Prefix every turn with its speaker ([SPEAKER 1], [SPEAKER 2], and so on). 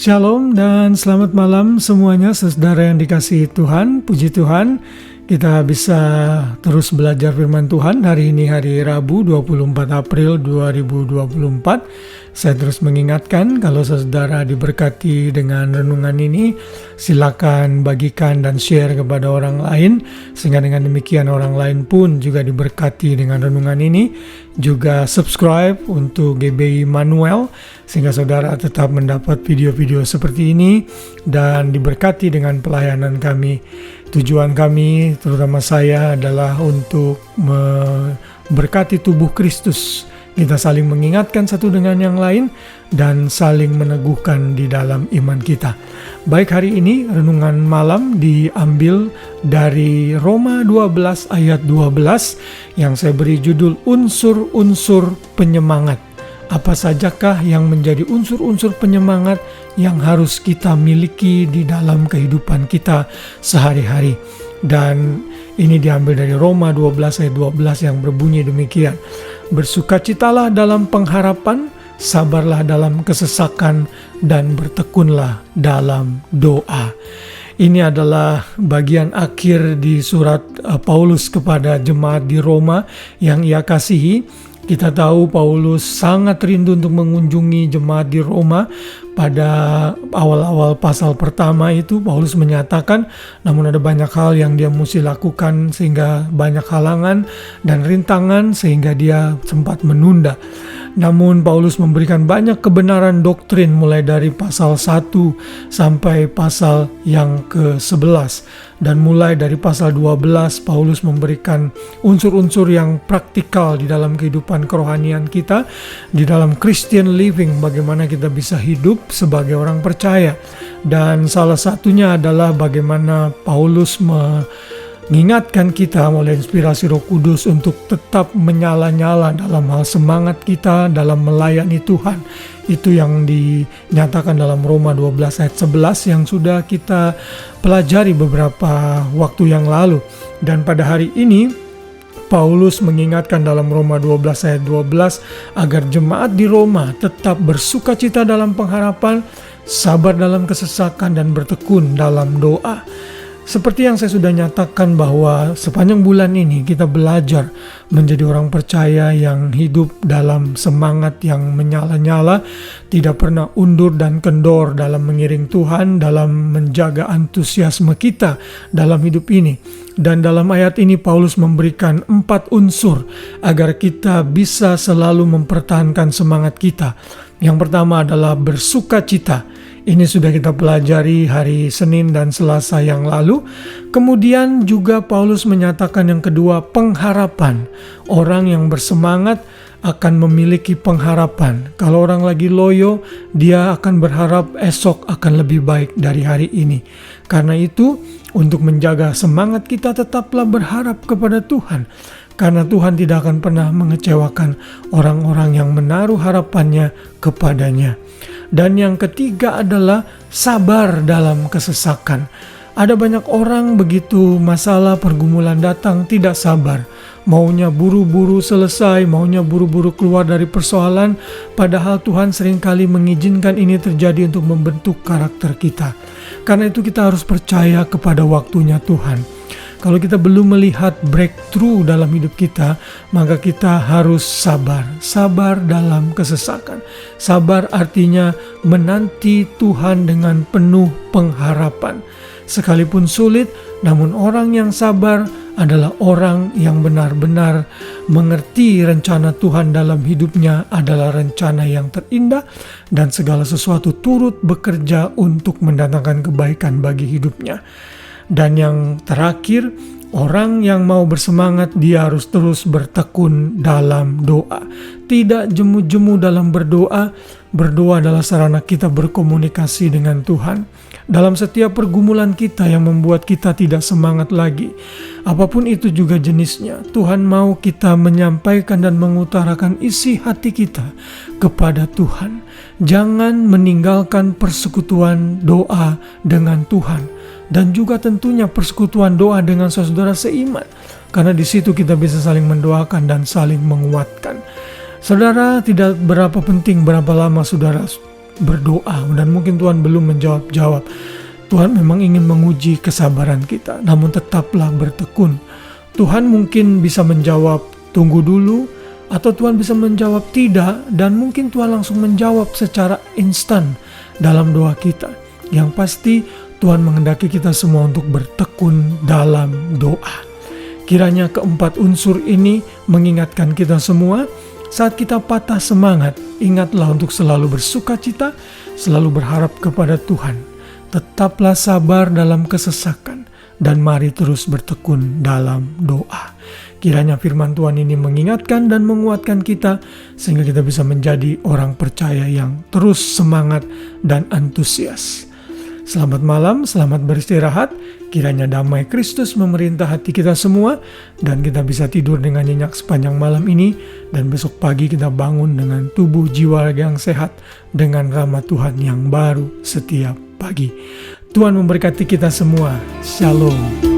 [SPEAKER 1] Shalom dan selamat malam semuanya saudara yang dikasihi Tuhan. Puji Tuhan, kita bisa terus belajar firman Tuhan. Hari ini hari Rabu 24 April 2024. Saya terus mengingatkan kalau saudara diberkati dengan renungan ini, silakan bagikan dan share kepada orang lain, sehingga dengan demikian orang lain pun juga diberkati dengan renungan ini. Juga subscribe untuk GBI Manuel, sehingga saudara tetap mendapat video-video seperti ini dan diberkati dengan pelayanan kami. Tujuan kami, terutama saya, adalah untuk memberkati tubuh Kristus. Kita saling mengingatkan satu dengan yang lain dan saling meneguhkan di dalam iman kita. Baik, hari ini renungan malam diambil dari Roma 12 ayat 12 yang saya beri judul unsur-unsur penyemangat. Apa sajakah yang menjadi unsur-unsur penyemangat yang harus kita miliki di dalam kehidupan kita sehari-hari? Dan ini diambil dari Roma 12 ayat 12 yang berbunyi demikian. Bersukacitalah dalam pengharapan, sabarlah dalam kesesakan, dan bertekunlah dalam doa. Ini adalah bagian akhir di surat Paulus kepada jemaat di Roma yang ia kasihi. Kita tahu Paulus sangat rindu untuk mengunjungi jemaat di Roma. Pada awal-awal pasal pertama itu Paulus menyatakan, namun ada banyak hal yang dia mesti lakukan sehingga banyak halangan dan rintangan sehingga dia sempat menunda. Namun Paulus memberikan banyak kebenaran doktrin mulai dari pasal 1 sampai pasal yang ke-11. Dan mulai dari pasal 12 Paulus memberikan unsur-unsur yang praktikal di dalam kehidupan kerohanian kita, di dalam Christian living, bagaimana kita bisa hidup sebagai orang percaya. Dan salah satunya adalah bagaimana Paulus mengingatkan kita oleh inspirasi Roh Kudus untuk tetap menyala-nyala dalam hal semangat kita dalam melayani Tuhan. Itu yang dinyatakan dalam Roma 12 ayat 11 yang sudah kita pelajari beberapa waktu yang lalu. Dan pada hari ini Paulus mengingatkan dalam Roma 12 ayat 12 agar jemaat di Roma tetap bersukacita dalam pengharapan, sabar dalam kesesakan, dan bertekun dalam doa. Seperti yang saya sudah nyatakan bahwa sepanjang bulan ini kita belajar menjadi orang percaya yang hidup dalam semangat yang menyala-nyala, tidak pernah undur dan kendor dalam mengiring Tuhan, dalam menjaga antusiasme kita dalam hidup ini. Dan dalam ayat ini Paulus memberikan 4 unsur agar kita bisa selalu mempertahankan semangat kita. Yang pertama adalah bersukacita. Ini sudah kita pelajari hari Senin dan Selasa yang lalu. Kemudian juga Paulus menyatakan yang kedua, pengharapan. Orang yang bersemangat akan memiliki pengharapan. Kalau orang lagi loyo, dia akan berharap esok akan lebih baik dari hari ini. Karena itu, untuk menjaga semangat kita tetaplah berharap kepada Tuhan. Karena Tuhan tidak akan pernah mengecewakan orang-orang yang menaruh harapannya kepadanya. Dan yang ketiga adalah sabar dalam kesesakan. Ada banyak orang begitu masalah pergumulan datang tidak sabar. Maunya buru-buru selesai, maunya buru-buru keluar dari persoalan. Padahal Tuhan seringkali mengizinkan ini terjadi untuk membentuk karakter kita. Karena itu kita harus percaya kepada waktunya Tuhan. Kalau kita belum melihat breakthrough dalam hidup kita, maka kita harus sabar. Sabar dalam kesesakan. Sabar artinya menanti Tuhan dengan penuh pengharapan. Sekalipun sulit, namun orang yang sabar adalah orang yang benar-benar mengerti rencana Tuhan dalam hidupnya adalah rencana yang terindah dan segala sesuatu turut bekerja untuk mendatangkan kebaikan bagi hidupnya. Dan yang terakhir, orang yang mau bersemangat dia harus terus bertekun dalam doa. Tidak jemu-jemu dalam berdoa. Berdoa adalah sarana kita berkomunikasi dengan Tuhan. Dalam setiap pergumulan kita yang membuat kita tidak semangat lagi, apapun itu juga jenisnya, Tuhan mau kita menyampaikan dan mengutarakan isi hati kita kepada Tuhan. Jangan meninggalkan persekutuan doa dengan Tuhan. Dan juga tentunya persekutuan doa dengan saudara seiman. Karena di situ kita bisa saling mendoakan dan saling menguatkan. Saudara, tidak berapa penting berapa lama saudara berdoa dan mungkin Tuhan belum menjawab-jawab. Tuhan memang ingin menguji kesabaran kita, namun tetaplah bertekun. Tuhan mungkin bisa menjawab tunggu dulu, atau Tuhan bisa menjawab tidak, dan mungkin Tuhan langsung menjawab secara instan dalam doa kita. Yang pasti Tuhan menghendaki kita semua untuk bertekun dalam doa. Kiranya keempat unsur ini mengingatkan kita semua saat kita patah semangat. Ingatlah untuk selalu bersuka cita, selalu berharap kepada Tuhan. Tetaplah sabar dalam kesesakan, dan mari terus bertekun dalam doa. Kiranya firman Tuhan ini mengingatkan dan menguatkan kita, sehingga kita bisa menjadi orang percaya yang terus semangat dan antusias. Selamat malam, selamat beristirahat. Kiranya damai Kristus memerintah hati kita semua, dan kita bisa tidur dengan nyenyak sepanjang malam ini, dan besok pagi kita bangun dengan tubuh jiwa yang sehat, dengan rahmat Tuhan yang baru setiap pagi. Tuhan memberkati kita semua. Shalom.